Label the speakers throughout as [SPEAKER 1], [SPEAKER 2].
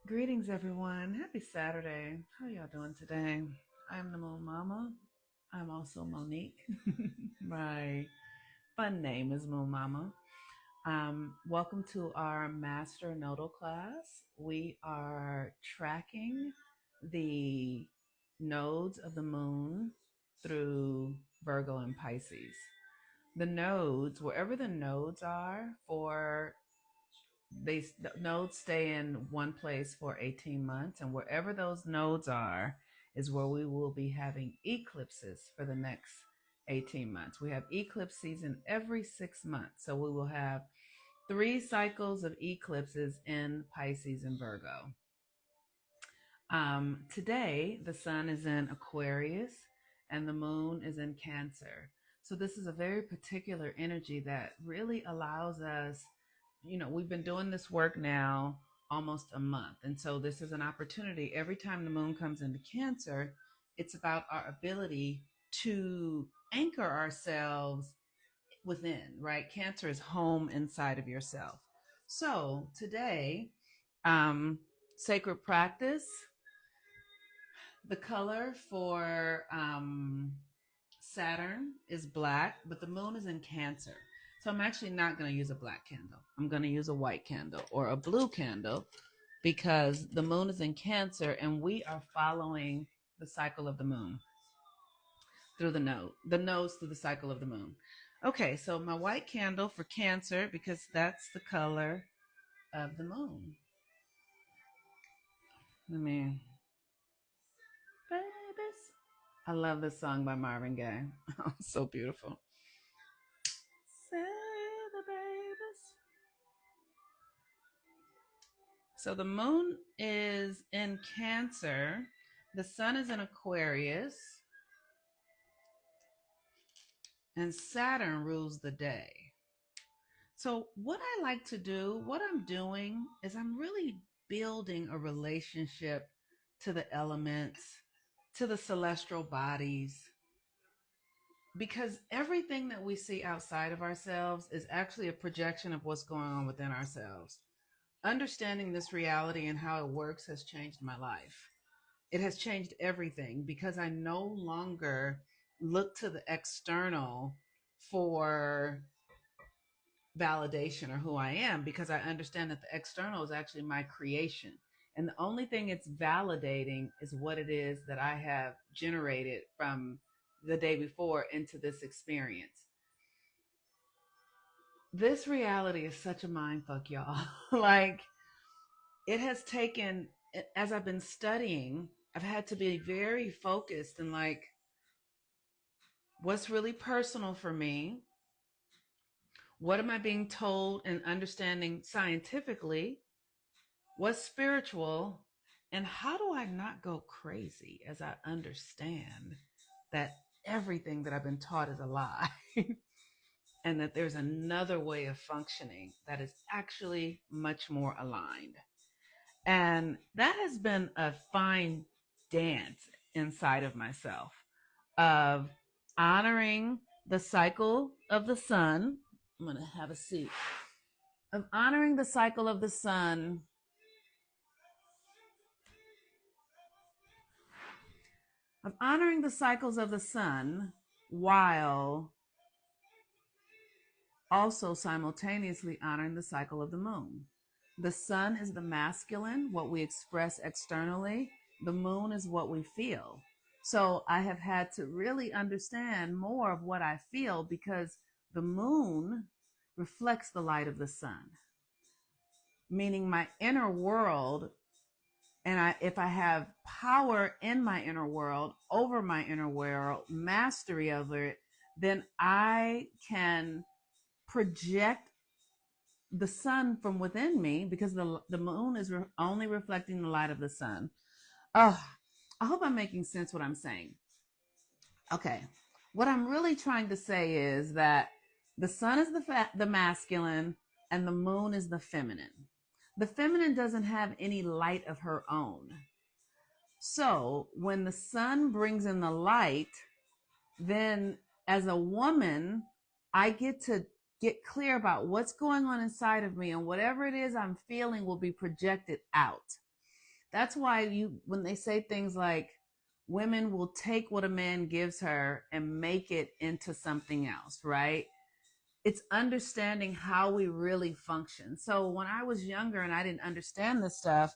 [SPEAKER 1] Greetings, everyone. Happy Saturday. How y'all doing today? I'm the Moon Mama. I'm also Monique. My fun name is Moon Mama. Welcome to our Master Nodal class. We are tracking the nodes of the moon through Virgo and Pisces. The nodes, wherever the nodes are for the nodes stay in one place for 18 months, and wherever those nodes are is where we will be having eclipses for the next 18 months. We have eclipse season every 6 months, so we will have 3 cycles of eclipses in Pisces and Virgo. Today the sun is in Aquarius and the moon is in Cancer. So this is a very particular energy that really allows us, we've been doing this work now almost a month. And so this is an opportunity. Every time the moon comes into Cancer, it's about our ability to anchor ourselves within, right? Cancer is home inside of yourself. So today, sacred practice, the color for Saturn is black, but the moon is in Cancer. So I'm actually not going to use a black candle. I'm going to use a white candle or a blue candle because the moon is in Cancer and we are following the cycle of the moon through the nodes through the cycle of the moon. Okay, so my white candle for Cancer because that's the color of the moon. Let me, babies. I love this song by Marvin Gaye. So beautiful. Say the babies. So the moon is in Cancer, the sun is in Aquarius, and Saturn rules the day. So, what I like to do, what I'm doing is I'm really building a relationship to the elements, to the celestial bodies, because everything that we see outside of ourselves is actually a projection of what's going on within ourselves. Understanding this reality and how it works has changed my life. It has changed everything because I no longer look to the external for validation or who I am because I understand that the external is actually my creation. And the only thing it's validating is what it is that I have generated from the day before into this experience. This reality is such a mind fuck, y'all. Like, it has taken, as I've been studying, I've had to be very focused and like, what's really personal for me? What am I being told and understanding scientifically? What's spiritual? And how do I not go crazy as I understand that everything that I've been taught is a lie and that there's another way of functioning that is actually much more aligned? And that has been a fine dance inside of myself of honoring the cycle of the sun. I'm going to have a seat. Of honoring the cycle of the sun, of honoring the cycles of the sun while also simultaneously honoring the cycle of the moon. The sun is the masculine, what we express externally. The moon is what we feel. So I have had to really understand more of what I feel because the moon reflects the light of the sun, meaning my inner world. And if I have power in my inner world, over my inner world, mastery of it, then I can project the sun from within me because the moon is only reflecting the light of the sun. Oh, I hope I'm making sense what I'm saying. Okay. What I'm really trying to say is that the sun is the masculine and the moon is the feminine. The feminine doesn't have any light of her own. So when the sun brings in the light, then as a woman, I get to get clear about what's going on inside of me, and whatever it is I'm feeling will be projected out. that's why you when they say things like women will take what a man gives her and make it into something else, right? It's understanding how we really function. So when I was younger and I didn't understand this stuff,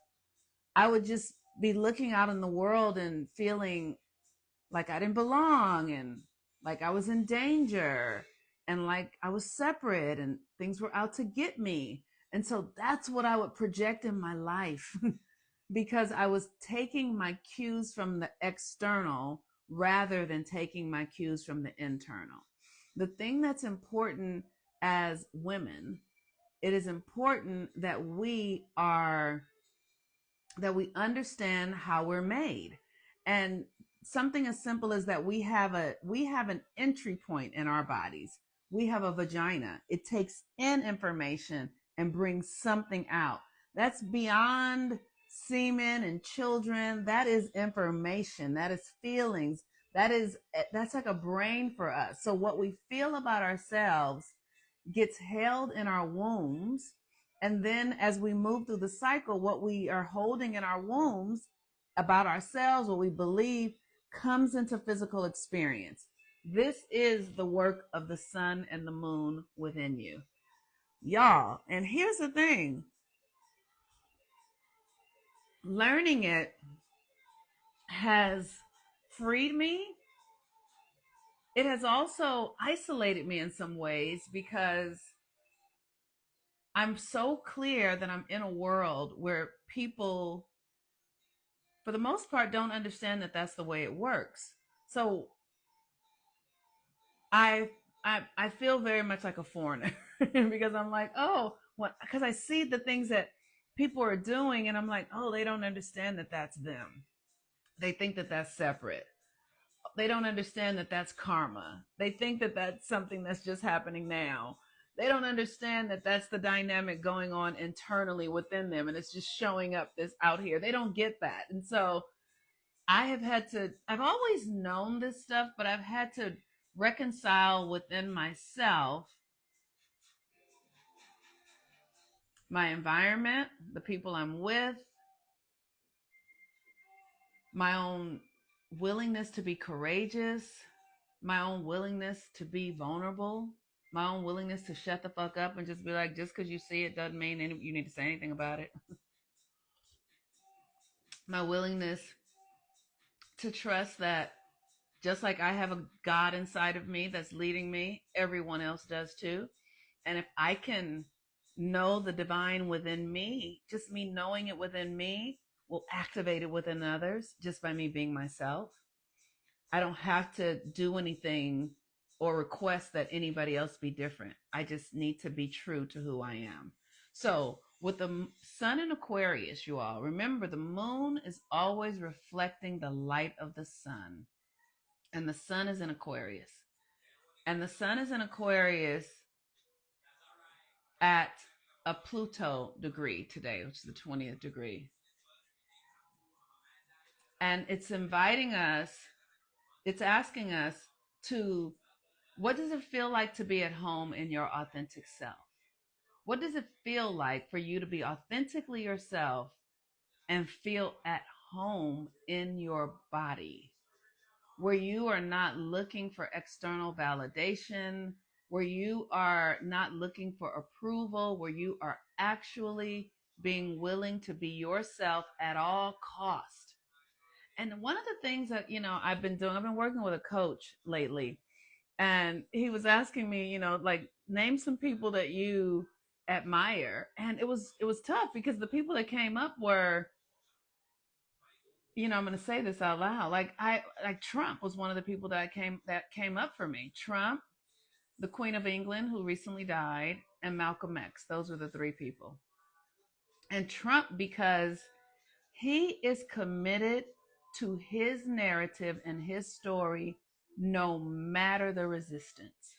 [SPEAKER 1] I would just be looking out in the world and feeling like I didn't belong and like I was in danger and like I was separate and things were out to get me. And so that's what I would project in my life because I was taking my cues from the external rather than taking my cues from the internal. The thing that's important as women, it is important that we understand how we're made. And something as simple as that we have an entry point in our bodies. We have a vagina. It takes in information and brings something out. That's beyond semen and children. That is information. That is feelings. That's like a brain for us. So what we feel about ourselves gets held in our wombs. And then as we move through the cycle, what we are holding in our wombs about ourselves, what we believe, comes into physical experience. This is the work of the sun and the moon within you. Y'all, and here's the thing, learning it has freed me. It has also isolated me in some ways because I'm so clear that I'm in a world where people, for the most part, don't understand that that's the way it works. So I I feel very much like a foreigner because I'm like, oh, what? Because I see the things that people are doing, and I'm like, oh, they don't understand that that's them. They think that that's separate. They don't understand that that's karma. They think that that's something that's just happening now. They don't understand that that's the dynamic going on internally within them and it's just showing up this out here. They don't get that. And so I've always known this stuff, but I've had to reconcile within myself my environment, the people I'm with, my own willingness to be courageous, my own willingness to be vulnerable, my own willingness to shut the fuck up and just be like, just because you see it doesn't mean you need to say anything about it. My willingness to trust that just like I have a God inside of me that's leading me, everyone else does too. And if I can know the divine within me, just me knowing it within me will activate it within others just by me being myself. I don't have to do anything or request that anybody else be different. I just need to be true to who I am. So, with the sun in Aquarius, you all remember the moon is always reflecting the light of the sun, and the sun is in Aquarius. And the sun is in Aquarius at a Pluto degree today, which is the 20th degree. And it's inviting us, it's asking us to, what does it feel like to be at home in your authentic self? What does it feel like for you to be authentically yourself and feel at home in your body, where you are not looking for external validation, where you are not looking for approval, where you are actually being willing to be yourself at all cost? And one of the things that, I've been doing, I've been working with a coach lately, and he was asking me, like, name some people that you admire. And it was tough because the people that came up were, I'm going to say this out loud. Like Trump was one of the people that came up for me. Trump, the Queen of England who recently died, and Malcolm X. Those were the three people. And Trump, because he is committed to his narrative and his story no matter the resistance.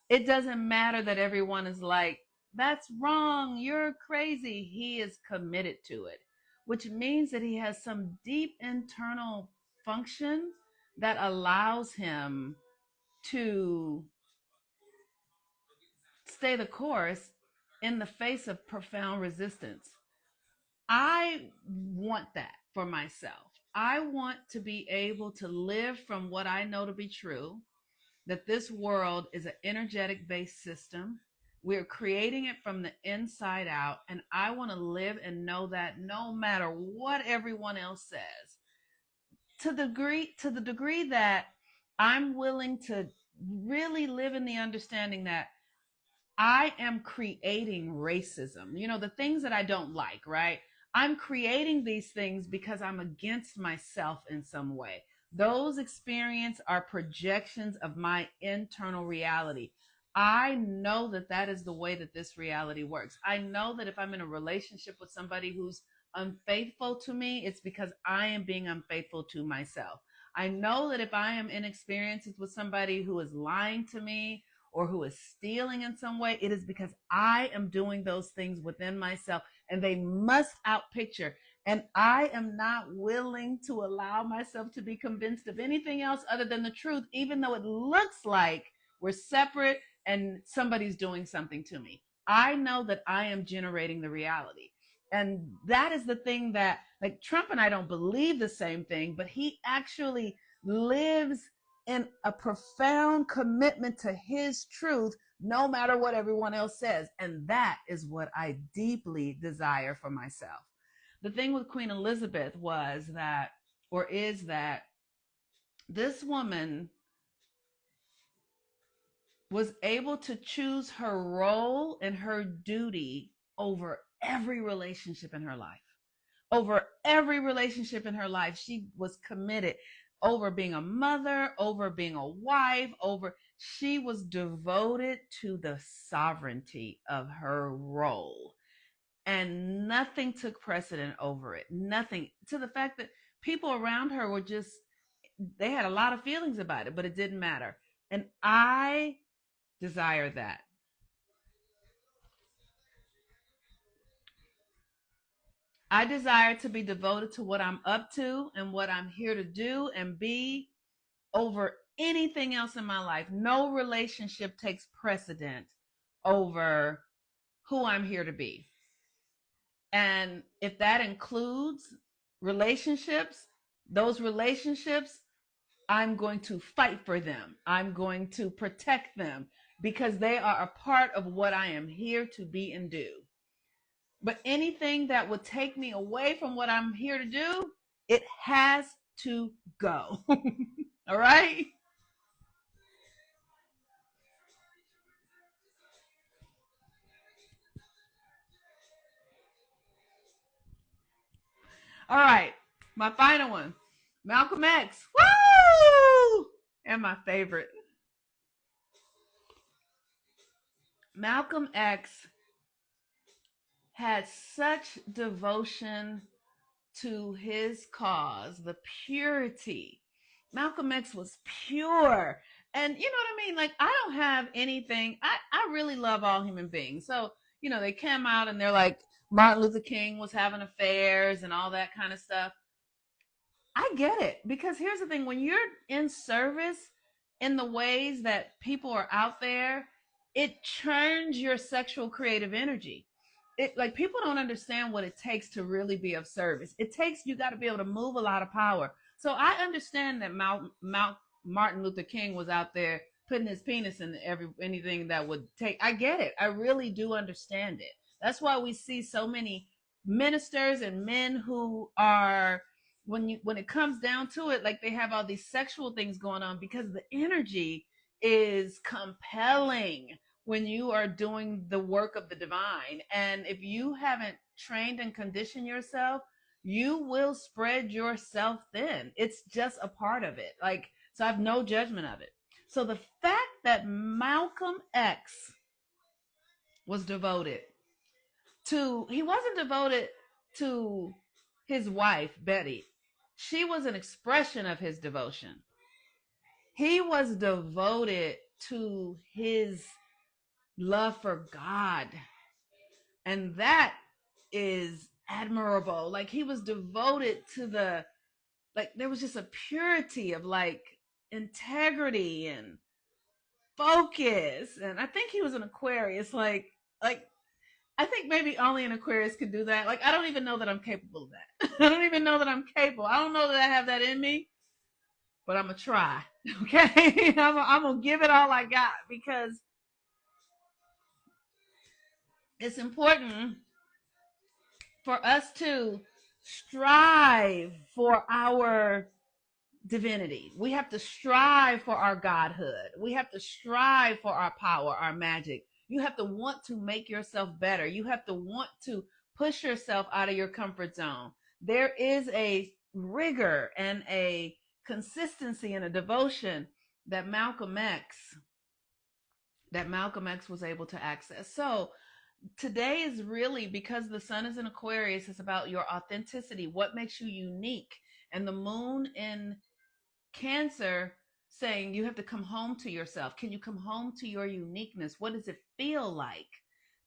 [SPEAKER 1] It doesn't matter that everyone is like, that's wrong, you're crazy. He is committed to it, which means that he has some deep internal function that allows him to stay the course in the face of profound resistance. I want that for myself. I want to be able to live from what I know to be true, that this world is an energetic based system. We're creating it from the inside out. And I want to live and know that no matter what everyone else says, to the degree that I'm willing to really live in the understanding that I am creating racism. You know, the things that I don't like, right? I'm creating these things because I'm against myself in some way. Those experiences are projections of my internal reality. I know that that is the way that this reality works. I know that if I'm in a relationship with somebody who's unfaithful to me, it's because I am being unfaithful to myself. I know that if I am in experiences with somebody who is lying to me, or who is stealing in some way, it is because I am doing those things within myself and they must outpicture. And I am not willing to allow myself to be convinced of anything else other than the truth, even though it looks like we're separate and somebody's doing something to me. I know that I am generating the reality. And that is the thing that, like, Trump and I don't believe the same thing, but he actually lives in a profound commitment to his truth, no matter what everyone else says. And that is what I deeply desire for myself. The thing with Queen Elizabeth was that, or is that, this woman was able to choose her role and her duty over every relationship in her life. Over every relationship in her life, she was committed, over being a mother, over being a wife, over, she was devoted to the sovereignty of her role. And nothing took precedent over it. Nothing. To the fact that people around her were just, they had a lot of feelings about it, but it didn't matter. And I desire that. I desire to be devoted to what I'm up to and what I'm here to do and be over anything else in my life. No relationship takes precedent over who I'm here to be. And if that includes relationships, those relationships, I'm going to fight for them. I'm going to protect them because they are a part of what I am here to be and do. But anything that would take me away from what I'm here to do, it has to go. All right? All right. My final one, Malcolm X. Woo! And my favorite. Malcolm X had such devotion to his cause, the purity. Malcolm X was pure. And you know what I mean? Like, I don't have anything. I really love all human beings. So, they came out and they're like, Martin Luther King was having affairs and all that kind of stuff. I get it, because here's the thing, when you're in service in the ways that people are out there, it churns your sexual creative energy. It, like, people don't understand what it takes to really be of service. It takes, you got to be able to move a lot of power. So I understand that Martin Luther King was out there putting his penis in anything that would take. I get it. I really do understand it. That's why we see so many ministers and men who are, when it comes down to it, like, they have all these sexual things going on because the energy is compelling when you are doing the work of the divine. And if you haven't trained and conditioned yourself, you will spread yourself thin. It's just a part of it. Like, so I have no judgment of it. So the fact that Malcolm X was devoted he wasn't devoted to his wife, Betty. She was an expression of his devotion. He was devoted to his love for God. And that is admirable. Like, he was devoted to like, there was just a purity of, like, integrity and focus. And I think he was an Aquarius. Like, I think maybe only an Aquarius could do that. Like, I don't even know that I'm capable of that. I don't even know that I'm capable. I don't know that I have that in me, but I'm going to try. Okay. I'm going to give it all I got because it's important for us to strive for our divinity. We have to strive for our godhood. We have to strive for our power, our magic. You have to want to make yourself better. You have to want to push yourself out of your comfort zone. There is a rigor and a consistency and a devotion that Malcolm X was able to access. So today is really, because the sun is in Aquarius, it's about your authenticity, what makes you unique. And the moon in Cancer saying you have to come home to yourself. Can you come home to your uniqueness? What does it feel like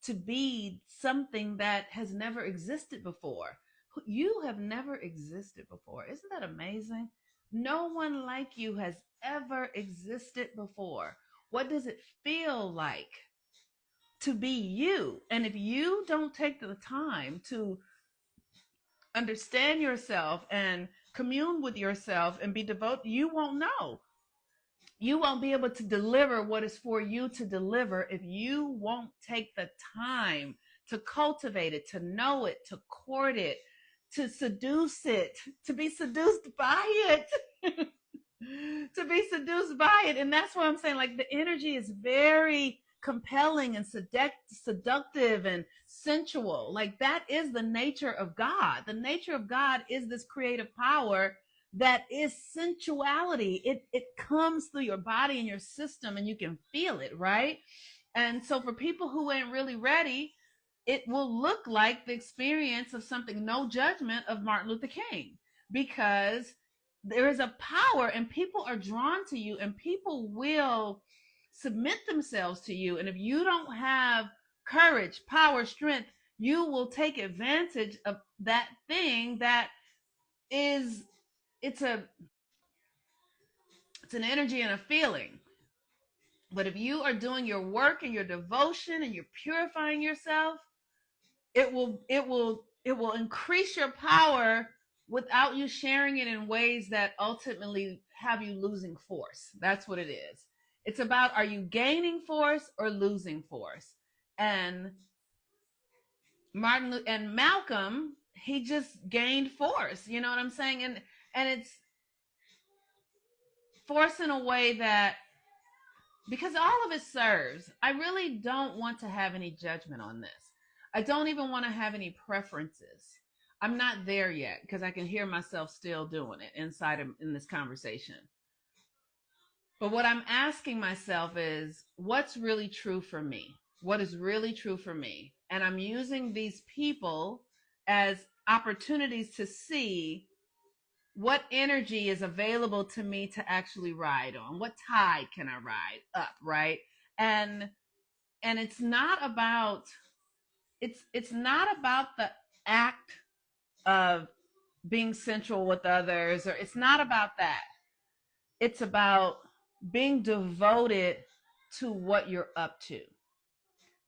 [SPEAKER 1] to be something that has never existed before? You have never existed before. Isn't that amazing? No one like you has ever existed before. What does it feel like to be you? And if you don't take the time to understand yourself and commune with yourself and be devoted, you won't know. You won't be able to deliver what is for you to deliver if you won't take the time to cultivate it, to know it, to court it, to seduce it, to be seduced by it. To be seduced by it. And that's why I'm saying, like, the energy is very compelling and seductive and sensual. Like, that is the nature of God. The nature of God is this creative power that is sensuality. It comes through your body and your system, and you can feel it, right? And so for people who ain't really ready, it will look like the experience of something, no judgment, of Martin Luther King, because there is a power and people are drawn to you and people will submit themselves to you. And if you don't have courage, power, strength, you will take advantage of that thing that is, it's a it's an energy and a feeling. But if you are doing your work and your devotion and you're purifying yourself, it will increase your power without you sharing it in ways that ultimately have you losing force. That's what it is. It's about, are you gaining force or losing force? And Martin and Malcolm, he just gained force. You know what I'm saying? And it's force in a way that, because all of it serves. I really don't want to have any judgment on this. I don't even want to have any preferences. I'm not there yet because I can hear myself still doing it inside of, in this conversation. But what I'm asking myself is, what's really true for me? What is really true for me? And I'm using these people as opportunities to see what energy is available to me to actually ride on. What tide can I ride up, right? And it's not about, it's not about the act of being sensual with others, or it's not about that. It's about being devoted to what you're up to.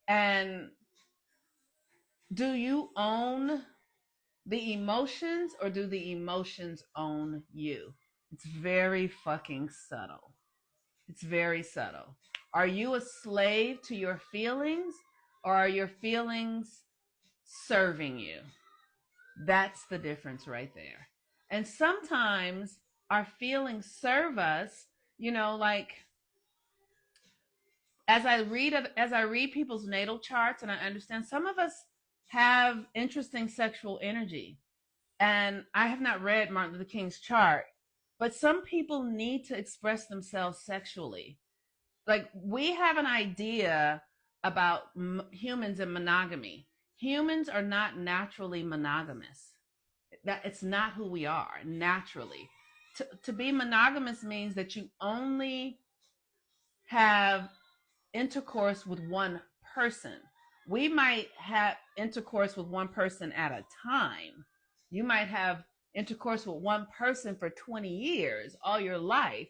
[SPEAKER 1] And do you own the emotions or do the emotions own you? It's very fucking subtle. It's very subtle. Are you a slave to your feelings or are your feelings serving you? That's the difference right there. And sometimes our feelings serve us, you know, like as I read people's natal charts and I understand some of us have interesting sexual energy. And I have not read Martin Luther King's chart, but some people need to express themselves sexually. Like, we have an idea about humans and monogamy. Humans are not naturally monogamous. That it's not who we are naturally. To be monogamous means that you only have intercourse with one person. We might have intercourse with one person at a time. You might have intercourse with one person for 20 years, all your life.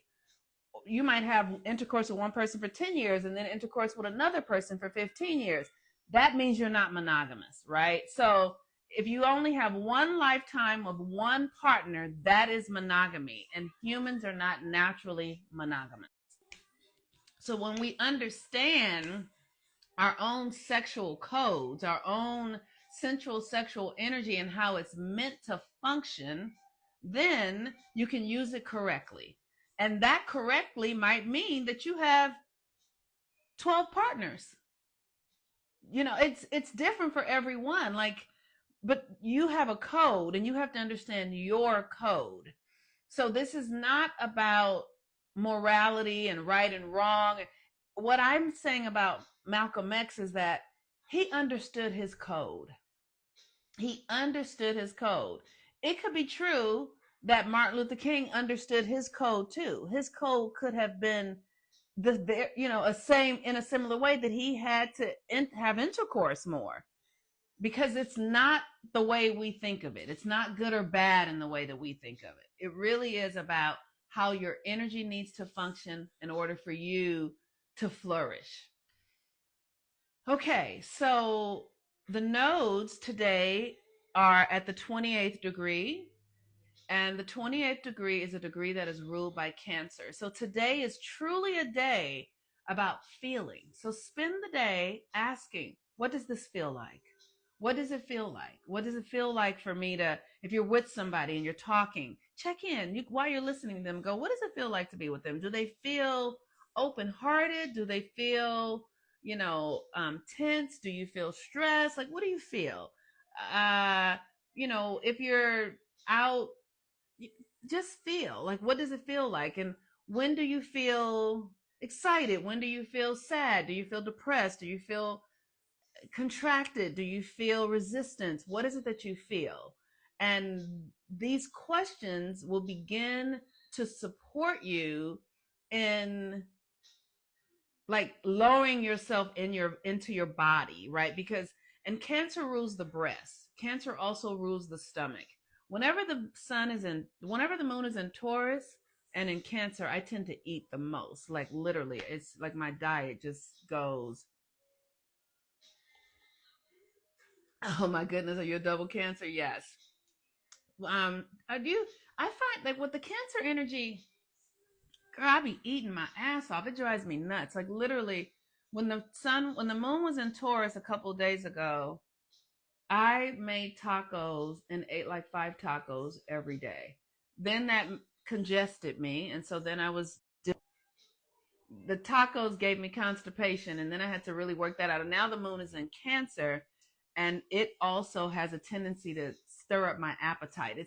[SPEAKER 1] You might have intercourse with one person for 10 years and then intercourse with another person for 15 years. that means you're not monogamous, right? So if you only have one lifetime of one partner, that is monogamy, and humans are not naturally monogamous. So when we understand our own sexual codes, our own central sexual energy, and how it's meant to function, then you can use it correctly. And that correctly might mean that you have 12 partners. It's different for everyone. Like, but you have a code and you have to understand your code. So this is not about morality and right and wrong. What I'm saying about Malcolm X is that he understood his code. He understood his code. It could be true that Martin Luther King understood his code too. His code could have been a same in a similar way, that he had to have intercourse more, because it's not the way we think of it. It's not good or bad in the way that we think of it. It really is about how your energy needs to function in order for you to flourish. Okay, so the nodes today are at the 28th degree, and the 28th degree is a degree that is ruled by Cancer. So today is truly a day about feeling. So spend the day asking, what does this feel like? What does it feel like? What does it feel like for me to, if you're with somebody and you're talking, check in while you're listening to them, go, what does it feel like to be with them? Do they feel open hearted? Do they feel, tense? Do you feel stressed? Like, what do you feel? Uh, if you're out, just feel like, what does it feel like? And when do you feel excited? When do you feel sad? Do you feel depressed? Do you feel contracted? Do you feel resistance? What is it that you feel? And these questions will begin to support you in, like, lowering yourself into your body, right? Because, and Cancer rules the breast. Cancer also rules the stomach. Whenever the moon is in Taurus and in Cancer, I tend to eat the most. Like, literally, it's like my diet just goes. Oh my goodness, are you a double Cancer? Yes. I do. I find like with the Cancer energy, girl, I be eating my ass off. It drives me nuts. Like, literally, when the moon was in Taurus a couple of days ago, I made tacos and ate like 5 tacos every day. Then that congested me, and so then the tacos gave me constipation, and then I had to really work that out. And now the moon is in Cancer, and it also has a tendency to stir up my appetite.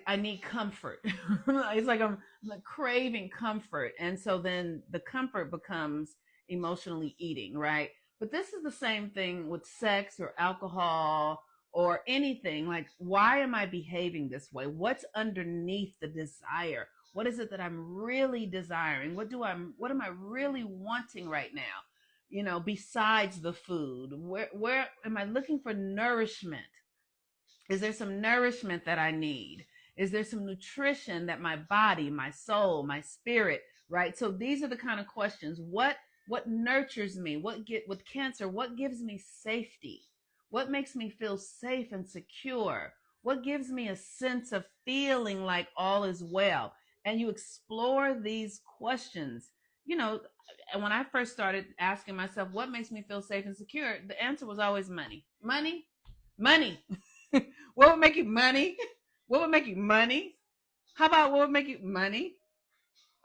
[SPEAKER 1] I need comfort. It's like I'm like craving comfort, and so then the comfort becomes emotionally eating, right? But this is the same thing with sex or alcohol or anything. Like, why am I behaving this way? What's underneath the desire? What is it that I'm really desiring? What am I really wanting right now? Besides the food, where am I looking for nourishment? Is there some nourishment that I need? Is there some nutrition that my body, my soul, my spirit, right? So these are the kind of questions. What nurtures me? With Cancer, what gives me safety? What makes me feel safe and secure? What gives me a sense of feeling like all is well? And you explore these questions. And when I first started asking myself, what makes me feel safe and secure? The answer was always money. Money, money. What would make you money? What would make you money? How about what would make you money?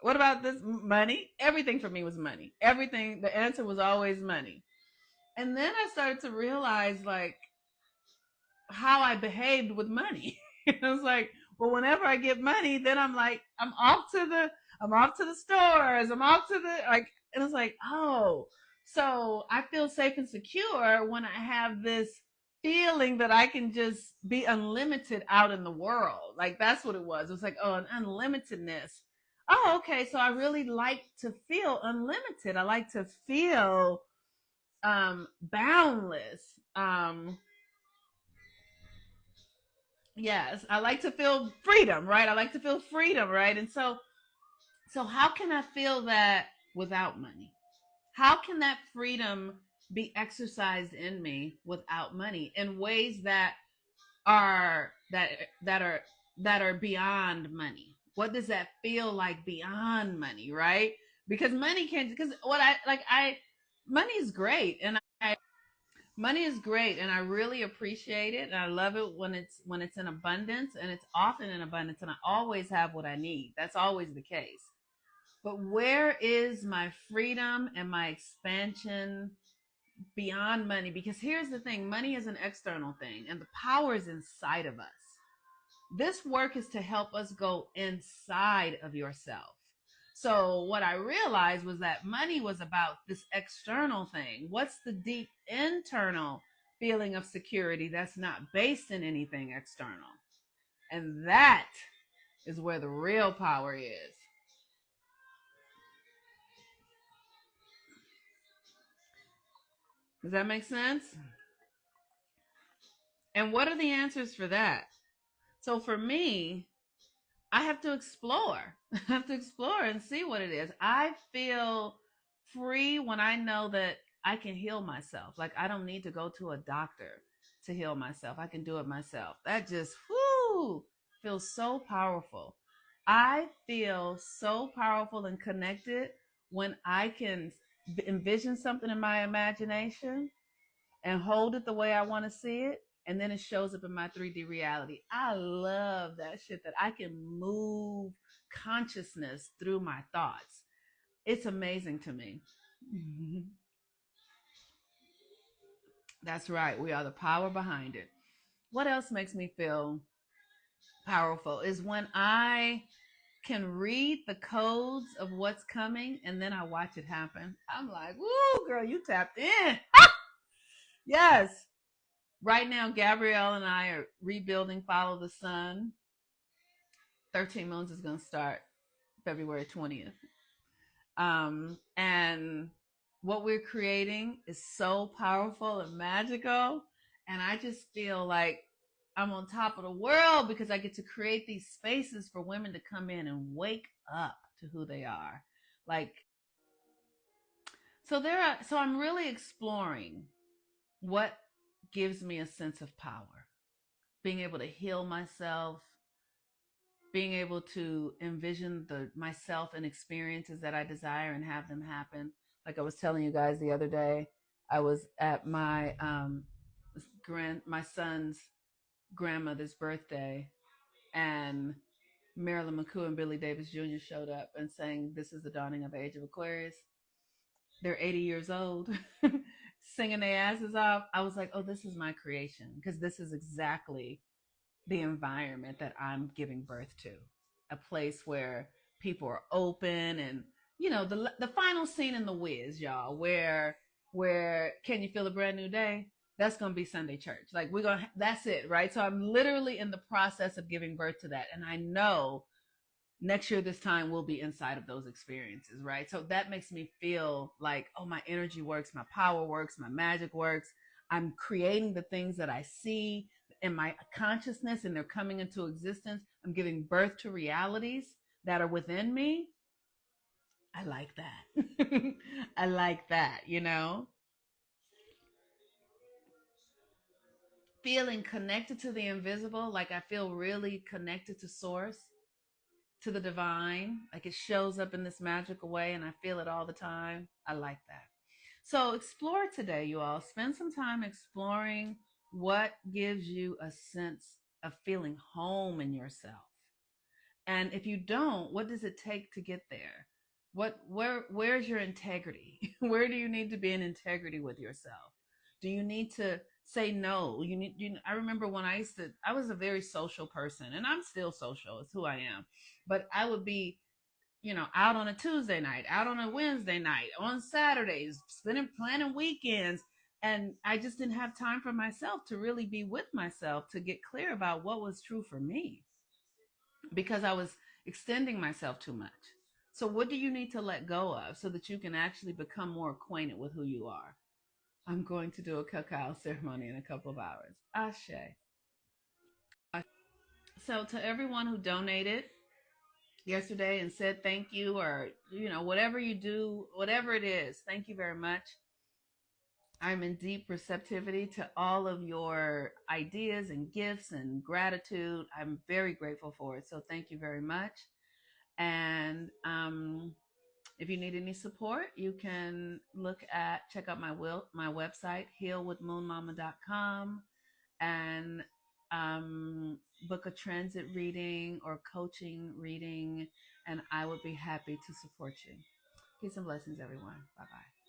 [SPEAKER 1] What about this money? Everything for me was money. Everything, the answer was always money. And then I started to realize, like, how I behaved with money. I was like, well, whenever I get money, then I'm like, I'm off to the stores, I'm off to the, like, and it's like, oh, so I feel safe and secure when I have this feeling that I can just be unlimited out in the world. Like, that's what it was. It was like, oh, an unlimitedness. Oh, okay. So I really like to feel unlimited. I like to feel boundless. Yes, I like to feel freedom, right? I like to feel freedom, right? And so how can I feel that without money? how can that freedom be exercised in me without money in ways are that that are that are beyond money? What does that feel like beyond money, right? Because money can, because what I like I money is great, and I money is great, and I really appreciate it, and I love it when it's in abundance, and it's often in abundance, and I always have what I need. That's always the case. But where is my freedom and my expansion beyond money? Because here's the thing, money is an external thing, and the power is inside of us. This work is to help us go inside of yourself. So, what I realized was that money was about this external thing. What's the deep internal feeling of security that's not based in anything external? And that is where the real power is. Does that make sense? And what are the answers for that? So for me, I have to explore. I have to explore and see what it is. I feel free when I know that I can heal myself. Like I don't need to go to a doctor to heal myself. I can do it myself. That just whoo feels so powerful. I feel so powerful and connected when I can envision something in my imagination and hold it the way I want to see it. And then it shows up in my 3D reality. I love that shit that I can move consciousness through my thoughts. It's amazing to me. That's right. We are the power behind it. What else makes me feel powerful is when I can read the codes of what's coming and then I watch it happen. I'm like, woo, girl, you tapped in. Yes. Right now, Gabrielle and I are rebuilding Follow the Sun. 13 Moons is going to start February 20th. And what we're creating is so powerful and magical. And I just feel like I'm on top of the world because I get to create these spaces for women to come in and wake up to who they are. Like, so I'm really exploring what gives me a sense of power, being able to heal myself, being able to envision the myself and experiences that I desire and have them happen. Like I was telling you guys the other day, I was at my son's grandmother's birthday, and Marilyn McCoo and Billy Davis Jr. showed up and sang "This Is the Dawning of the Age of Aquarius." They're 80 years old, singing their asses off. I was like, oh, this is my creation because this is exactly the environment that I'm giving birth to. A place where people are open, and the final scene in The Wiz, y'all, where can you feel a brand new day? That's gonna be Sunday church. Like that's it, right? So I'm literally in the process of giving birth to that, and I know next year this time we'll be inside of those experiences, right? So that makes me feel like, oh, my energy works, my power works, my magic works. I'm creating the things that I see in my consciousness, and they're coming into existence. I'm giving birth to realities that are within me. I like that. I like that, feeling connected to the invisible. Like I feel really connected to source, to the divine. Like it shows up in this magical way, and I feel it all the time. I like that. So explore today, you all. Spend some time exploring what gives you a sense of feeling home in yourself. And if you don't, what does it take to get there? Where's your integrity? Where do you need to be in integrity with yourself? Do you need to say no? I remember when I was a very social person, and I'm still social. It's who I am. But I would be, out on a Tuesday night, out on a Wednesday night, on Saturdays, planning weekends. And I just didn't have time for myself to really be with myself, to get clear about what was true for me, because I was extending myself too much. So, what do you need to let go of so that you can actually become more acquainted with who you are? I'm going to do a cacao ceremony in a couple of hours. Ashe. So, to everyone who donated, yesterday and said thank you, or whatever you do, whatever it is, thank you very much. I'm in deep receptivity to all of your ideas and gifts and gratitude. I'm very grateful for it. So thank you very much. And if you need any support, you can check out my website, healwithmoonmama.com, and book a transit reading or coaching reading, and I would be happy to support you. Peace and blessings, everyone. Bye bye.